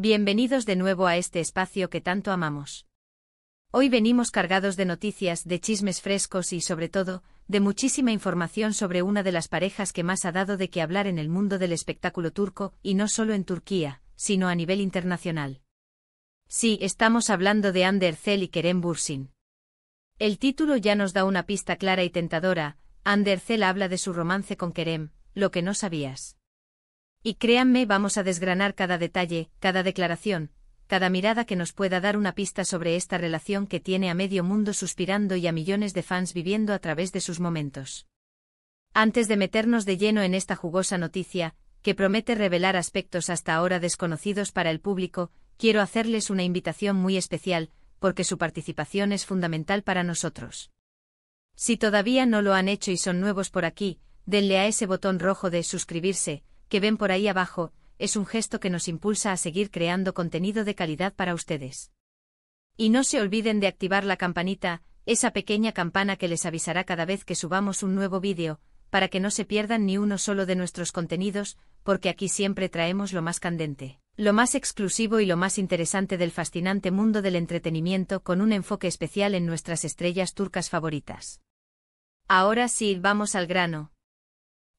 Bienvenidos de nuevo a este espacio que tanto amamos. Hoy venimos cargados de noticias, de chismes frescos y, sobre todo, de muchísima información sobre una de las parejas que más ha dado de qué hablar en el mundo del espectáculo turco, y no solo en Turquía, sino a nivel internacional. Sí, estamos hablando de Hande Erçel y Kerem Bürsin. El título ya nos da una pista clara y tentadora. Hande Erçel habla de su romance con Kerem, lo que no sabías. Y créanme, vamos a desgranar cada detalle, cada declaración, cada mirada que nos pueda dar una pista sobre esta relación que tiene a medio mundo suspirando y a millones de fans viviendo a través de sus momentos. Antes de meternos de lleno en esta jugosa noticia, que promete revelar aspectos hasta ahora desconocidos para el público, quiero hacerles una invitación muy especial, porque su participación es fundamental para nosotros. Si todavía no lo han hecho y son nuevos por aquí, denle a ese botón rojo de suscribirse, que ven por ahí abajo. Es un gesto que nos impulsa a seguir creando contenido de calidad para ustedes. Y no se olviden de activar la campanita, esa pequeña campana que les avisará cada vez que subamos un nuevo vídeo, para que no se pierdan ni uno solo de nuestros contenidos, porque aquí siempre traemos lo más candente, lo más exclusivo y lo más interesante del fascinante mundo del entretenimiento, con un enfoque especial en nuestras estrellas turcas favoritas. Ahora sí, vamos al grano.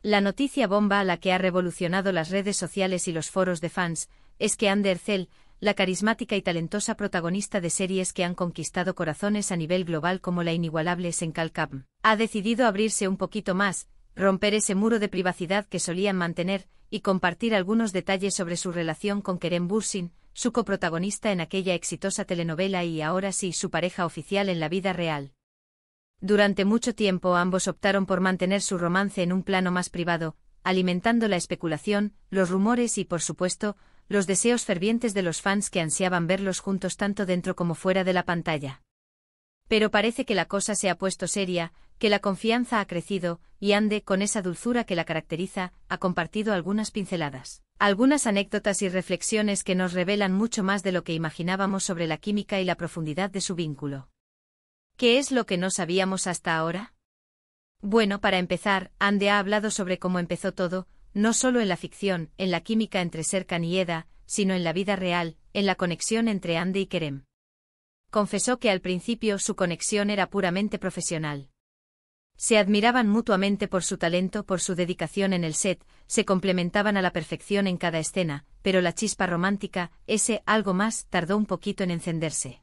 La noticia bomba a la que ha revolucionado las redes sociales y los foros de fans es que Hande Erçel, la carismática y talentosa protagonista de series que han conquistado corazones a nivel global como la inigualable Senkal Kapm, ha decidido abrirse un poquito más, romper ese muro de privacidad que solían mantener y compartir algunos detalles sobre su relación con Kerem Bürsin, su coprotagonista en aquella exitosa telenovela y ahora sí su pareja oficial en la vida real. Durante mucho tiempo ambos optaron por mantener su romance en un plano más privado, alimentando la especulación, los rumores y, por supuesto, los deseos fervientes de los fans que ansiaban verlos juntos tanto dentro como fuera de la pantalla. Pero parece que la cosa se ha puesto seria, que la confianza ha crecido, y Hande, con esa dulzura que la caracteriza, ha compartido algunas pinceladas, algunas anécdotas y reflexiones que nos revelan mucho más de lo que imaginábamos sobre la química y la profundidad de su vínculo. ¿Qué es lo que no sabíamos hasta ahora? Bueno, para empezar, Hande ha hablado sobre cómo empezó todo, no solo en la ficción, en la química entre Serkan y Eda, sino en la vida real, en la conexión entre Hande y Kerem. Confesó que al principio su conexión era puramente profesional. Se admiraban mutuamente por su talento, por su dedicación en el set, se complementaban a la perfección en cada escena, pero la chispa romántica, ese algo más, tardó un poquito en encenderse.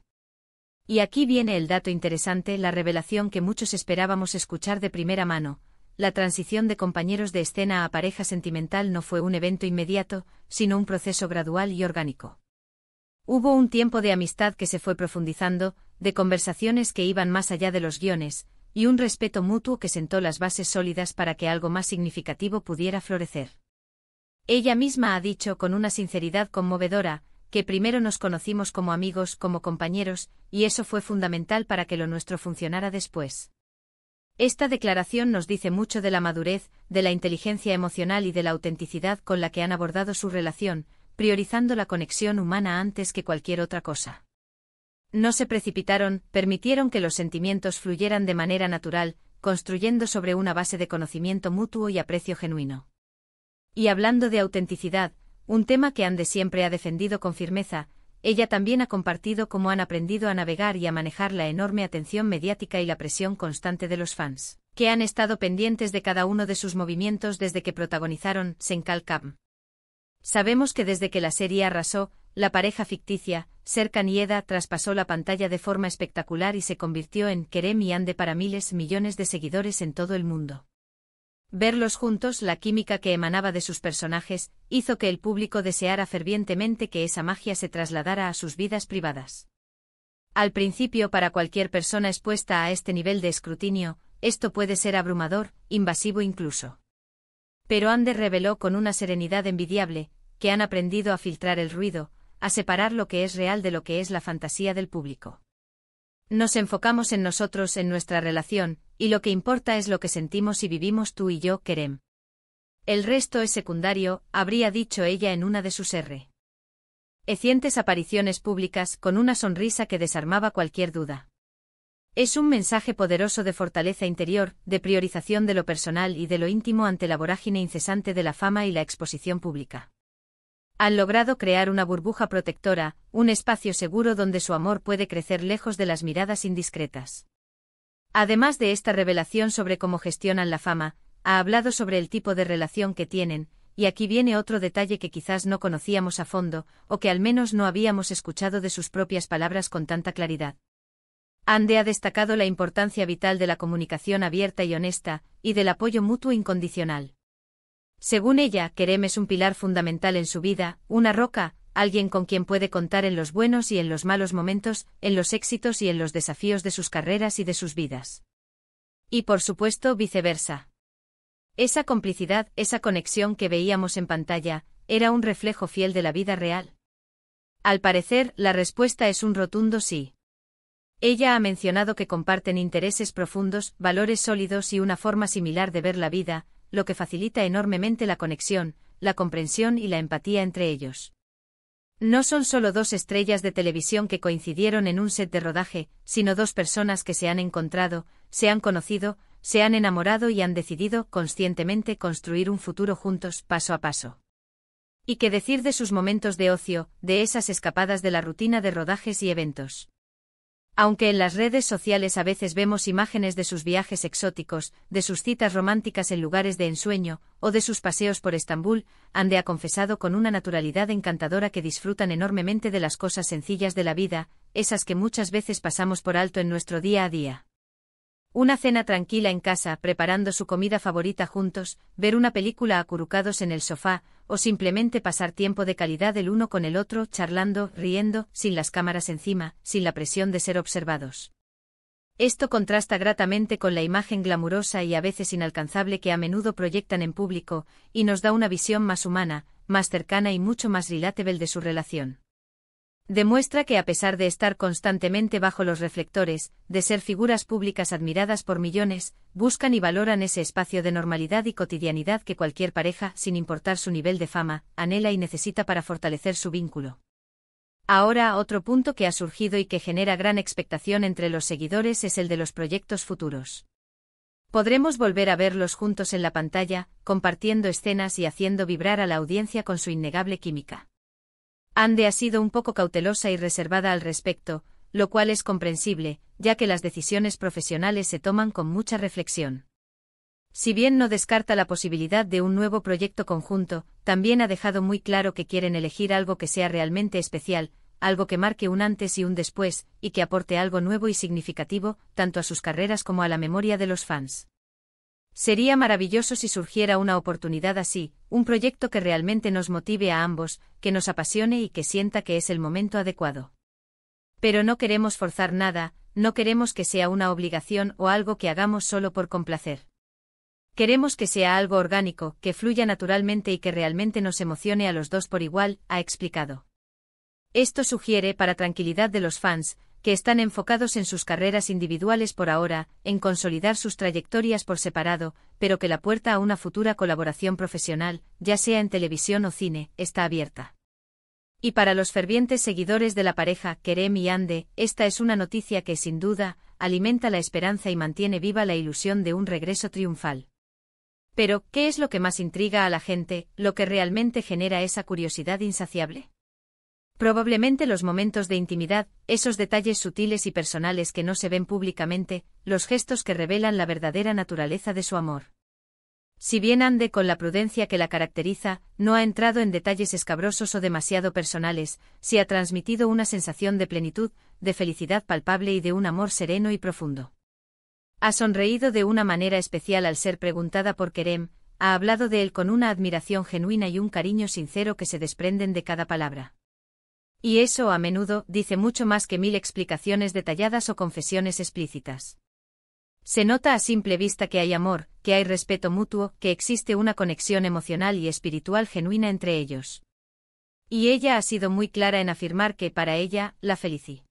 Y aquí viene el dato interesante, la revelación que muchos esperábamos escuchar de primera mano. La transición de compañeros de escena a pareja sentimental no fue un evento inmediato, sino un proceso gradual y orgánico. Hubo un tiempo de amistad que se fue profundizando, de conversaciones que iban más allá de los guiones, y un respeto mutuo que sentó las bases sólidas para que algo más significativo pudiera florecer. Ella misma ha dicho con una sinceridad conmovedora, que primero nos conocimos como amigos, como compañeros, y eso fue fundamental para que lo nuestro funcionara después. Esta declaración nos dice mucho de la madurez, de la inteligencia emocional y de la autenticidad con la que han abordado su relación, priorizando la conexión humana antes que cualquier otra cosa. No se precipitaron, permitieron que los sentimientos fluyeran de manera natural, construyendo sobre una base de conocimiento mutuo y aprecio genuino. Y hablando de autenticidad, un tema que Hande siempre ha defendido con firmeza, ella también ha compartido cómo han aprendido a navegar y a manejar la enorme atención mediática y la presión constante de los fans, que han estado pendientes de cada uno de sus movimientos desde que protagonizaron Senkal Kapm. Sabemos que desde que la serie arrasó, la pareja ficticia, Serkan y Eda, traspasó la pantalla de forma espectacular y se convirtió en Kerem y Hande para miles, millones de seguidores en todo el mundo. Verlos juntos, la química que emanaba de sus personajes, hizo que el público deseara fervientemente que esa magia se trasladara a sus vidas privadas. Al principio, para cualquier persona expuesta a este nivel de escrutinio, esto puede ser abrumador, invasivo incluso. Pero Hande reveló con una serenidad envidiable, que han aprendido a filtrar el ruido, a separar lo que es real de lo que es la fantasía del público. Nos enfocamos en nosotros, en nuestra relación, y lo que importa es lo que sentimos y vivimos tú y yo, Kerem. El resto es secundario, habría dicho ella en una de sus recientes apariciones públicas, con una sonrisa que desarmaba cualquier duda. Es un mensaje poderoso de fortaleza interior, de priorización de lo personal y de lo íntimo ante la vorágine incesante de la fama y la exposición pública. Han logrado crear una burbuja protectora, un espacio seguro donde su amor puede crecer lejos de las miradas indiscretas. Además de esta revelación sobre cómo gestionan la fama, ha hablado sobre el tipo de relación que tienen, y aquí viene otro detalle que quizás no conocíamos a fondo, o que al menos no habíamos escuchado de sus propias palabras con tanta claridad. Ande ha destacado la importancia vital de la comunicación abierta y honesta, y del apoyo mutuo incondicional. Según ella, Kerem es un pilar fundamental en su vida, una roca, alguien con quien puede contar en los buenos y en los malos momentos, en los éxitos y en los desafíos de sus carreras y de sus vidas. Y por supuesto, viceversa. Esa complicidad, esa conexión que veíamos en pantalla, era un reflejo fiel de la vida real. Al parecer, la respuesta es un rotundo sí. Ella ha mencionado que comparten intereses profundos, valores sólidos y una forma similar de ver la vida, lo que facilita enormemente la conexión, la comprensión y la empatía entre ellos. No son solo dos estrellas de televisión que coincidieron en un set de rodaje, sino dos personas que se han encontrado, se han conocido, se han enamorado y han decidido conscientemente construir un futuro juntos, paso a paso. ¿Y qué decir de sus momentos de ocio, de esas escapadas de la rutina de rodajes y eventos? Aunque en las redes sociales a veces vemos imágenes de sus viajes exóticos, de sus citas románticas en lugares de ensueño, o de sus paseos por Estambul, Ande ha confesado con una naturalidad encantadora que disfrutan enormemente de las cosas sencillas de la vida, esas que muchas veces pasamos por alto en nuestro día a día. Una cena tranquila en casa, preparando su comida favorita juntos, ver una película acurrucados en el sofá, o simplemente pasar tiempo de calidad el uno con el otro, charlando, riendo, sin las cámaras encima, sin la presión de ser observados. Esto contrasta gratamente con la imagen glamurosa y a veces inalcanzable que a menudo proyectan en público, y nos da una visión más humana, más cercana y mucho más relatable de su relación. Demuestra que a pesar de estar constantemente bajo los reflectores, de ser figuras públicas admiradas por millones, buscan y valoran ese espacio de normalidad y cotidianidad que cualquier pareja, sin importar su nivel de fama, anhela y necesita para fortalecer su vínculo. Ahora, otro punto que ha surgido y que genera gran expectación entre los seguidores es el de los proyectos futuros. Podremos volver a verlos juntos en la pantalla, compartiendo escenas y haciendo vibrar a la audiencia con su innegable química. Ande ha sido un poco cautelosa y reservada al respecto, lo cual es comprensible, ya que las decisiones profesionales se toman con mucha reflexión. Si bien no descarta la posibilidad de un nuevo proyecto conjunto, también ha dejado muy claro que quieren elegir algo que sea realmente especial, algo que marque un antes y un después, y que aporte algo nuevo y significativo, tanto a sus carreras como a la memoria de los fans. Sería maravilloso si surgiera una oportunidad así, un proyecto que realmente nos motive a ambos, que nos apasione y que sienta que es el momento adecuado. Pero no queremos forzar nada, no queremos que sea una obligación o algo que hagamos solo por complacer. Queremos que sea algo orgánico, que fluya naturalmente y que realmente nos emocione a los dos por igual, ha explicado. Esto sugiere, para tranquilidad de los fans, que están enfocados en sus carreras individuales por ahora, en consolidar sus trayectorias por separado, pero que la puerta a una futura colaboración profesional, ya sea en televisión o cine, está abierta. Y para los fervientes seguidores de la pareja Kerem y Ande, esta es una noticia que, sin duda, alimenta la esperanza y mantiene viva la ilusión de un regreso triunfal. Pero, ¿qué es lo que más intriga a la gente, lo que realmente genera esa curiosidad insaciable? Probablemente los momentos de intimidad, esos detalles sutiles y personales que no se ven públicamente, los gestos que revelan la verdadera naturaleza de su amor. Si bien Ande, con la prudencia que la caracteriza, no ha entrado en detalles escabrosos o demasiado personales, sí ha transmitido una sensación de plenitud, de felicidad palpable y de un amor sereno y profundo. Ha sonreído de una manera especial al ser preguntada por Kerem, ha hablado de él con una admiración genuina y un cariño sincero que se desprenden de cada palabra. Y eso, a menudo, dice mucho más que 1000 explicaciones detalladas o confesiones explícitas. Se nota a simple vista que hay amor, que hay respeto mutuo, que existe una conexión emocional y espiritual genuina entre ellos. Y ella ha sido muy clara en afirmar que, para ella, la felicidad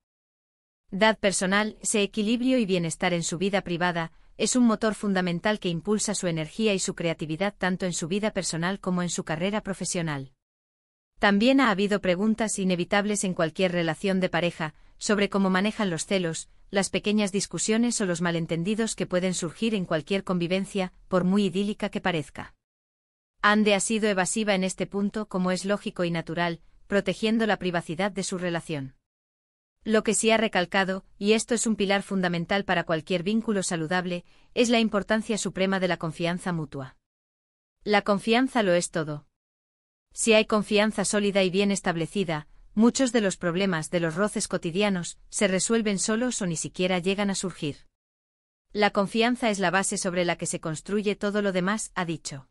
personal, ese equilibrio y bienestar en su vida privada, es un motor fundamental que impulsa su energía y su creatividad tanto en su vida personal como en su carrera profesional. También ha habido preguntas inevitables en cualquier relación de pareja, sobre cómo manejan los celos, las pequeñas discusiones o los malentendidos que pueden surgir en cualquier convivencia, por muy idílica que parezca. Ande ha sido evasiva en este punto, como es lógico y natural, protegiendo la privacidad de su relación. Lo que sí ha recalcado, y esto es un pilar fundamental para cualquier vínculo saludable, es la importancia suprema de la confianza mutua. La confianza lo es todo. Si hay confianza sólida y bien establecida, muchos de los problemas de los roces cotidianos se resuelven solos o ni siquiera llegan a surgir. La confianza es la base sobre la que se construye todo lo demás, ha dicho.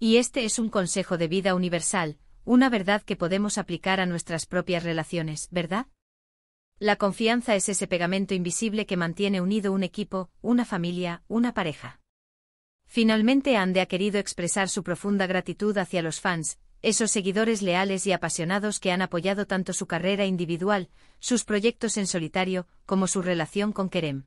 Y este es un consejo de vida universal, una verdad que podemos aplicar a nuestras propias relaciones, ¿verdad? La confianza es ese pegamento invisible que mantiene unido un equipo, una familia, una pareja. Finalmente Ande ha querido expresar su profunda gratitud hacia los fans, esos seguidores leales y apasionados que han apoyado tanto su carrera individual, sus proyectos en solitario, como su relación con Kerem.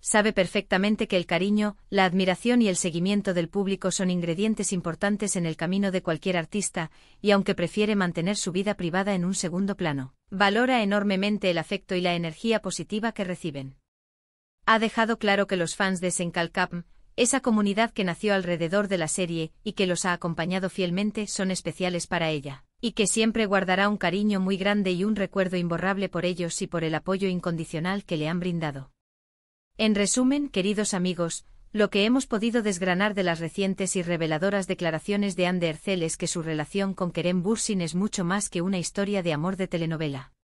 Sabe perfectamente que el cariño, la admiración y el seguimiento del público son ingredientes importantes en el camino de cualquier artista, y aunque prefiere mantener su vida privada en un segundo plano, valora enormemente el afecto y la energía positiva que reciben. Ha dejado claro que los fans de Senkalkapm, esa comunidad que nació alrededor de la serie y que los ha acompañado fielmente, son especiales para ella, y que siempre guardará un cariño muy grande y un recuerdo imborrable por ellos y por el apoyo incondicional que le han brindado. En resumen, queridos amigos, lo que hemos podido desgranar de las recientes y reveladoras declaraciones de Hande Erçel es que su relación con Kerem Bürsin es mucho más que una historia de amor de telenovela.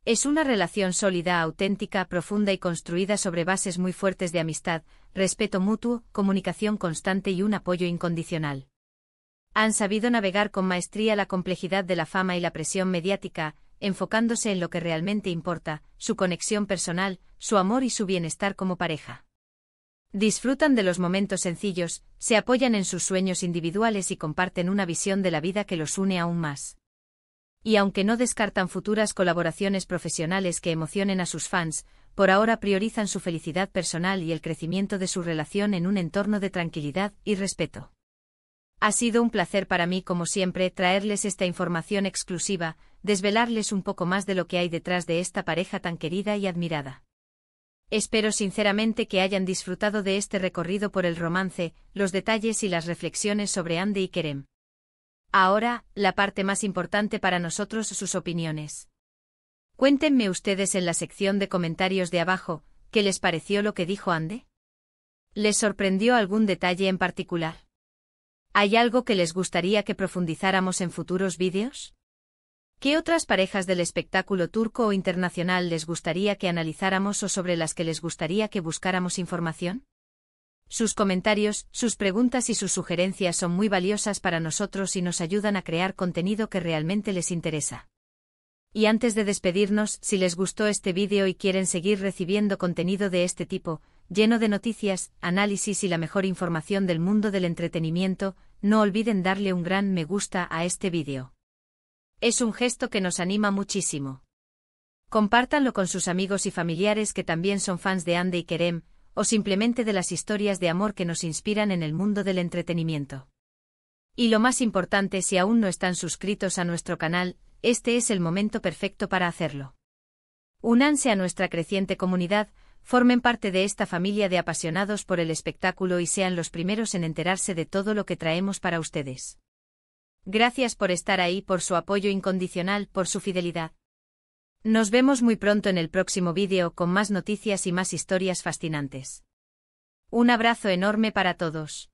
Es una relación sólida, auténtica, profunda y construida sobre bases muy fuertes de amistad, respeto mutuo, comunicación constante y un apoyo incondicional. Han sabido navegar con maestría la complejidad de la fama y la presión mediática, enfocándose en lo que realmente importa, su conexión personal, su amor y su bienestar como pareja. Disfrutan de los momentos sencillos, se apoyan en sus sueños individuales y comparten una visión de la vida que los une aún más. Y aunque no descartan futuras colaboraciones profesionales que emocionen a sus fans, por ahora priorizan su felicidad personal y el crecimiento de su relación en un entorno de tranquilidad y respeto. Ha sido un placer para mí, como siempre, traerles esta información exclusiva, desvelarles un poco más de lo que hay detrás de esta pareja tan querida y admirada. Espero sinceramente que hayan disfrutado de este recorrido por el romance, los detalles y las reflexiones sobre Hande y Kerem. Ahora, la parte más importante para nosotros, sus opiniones. Cuéntenme ustedes en la sección de comentarios de abajo, ¿qué les pareció lo que dijo Hande? ¿Les sorprendió algún detalle en particular? ¿Hay algo que les gustaría que profundizáramos en futuros vídeos? ¿Qué otras parejas del espectáculo turco o internacional les gustaría que analizáramos o sobre las que les gustaría que buscáramos información? Sus comentarios, sus preguntas y sus sugerencias son muy valiosas para nosotros y nos ayudan a crear contenido que realmente les interesa. Y antes de despedirnos, si les gustó este vídeo y quieren seguir recibiendo contenido de este tipo, lleno de noticias, análisis y la mejor información del mundo del entretenimiento, no olviden darle un gran me gusta a este vídeo. Es un gesto que nos anima muchísimo. Compártanlo con sus amigos y familiares que también son fans de Hande y Kerem, o simplemente de las historias de amor que nos inspiran en el mundo del entretenimiento. Y lo más importante, si aún no están suscritos a nuestro canal, este es el momento perfecto para hacerlo. Únanse a nuestra creciente comunidad, formen parte de esta familia de apasionados por el espectáculo y sean los primeros en enterarse de todo lo que traemos para ustedes. Gracias por estar ahí, por su apoyo incondicional, por su fidelidad. Nos vemos muy pronto en el próximo vídeo con más noticias y más historias fascinantes. Un abrazo enorme para todos.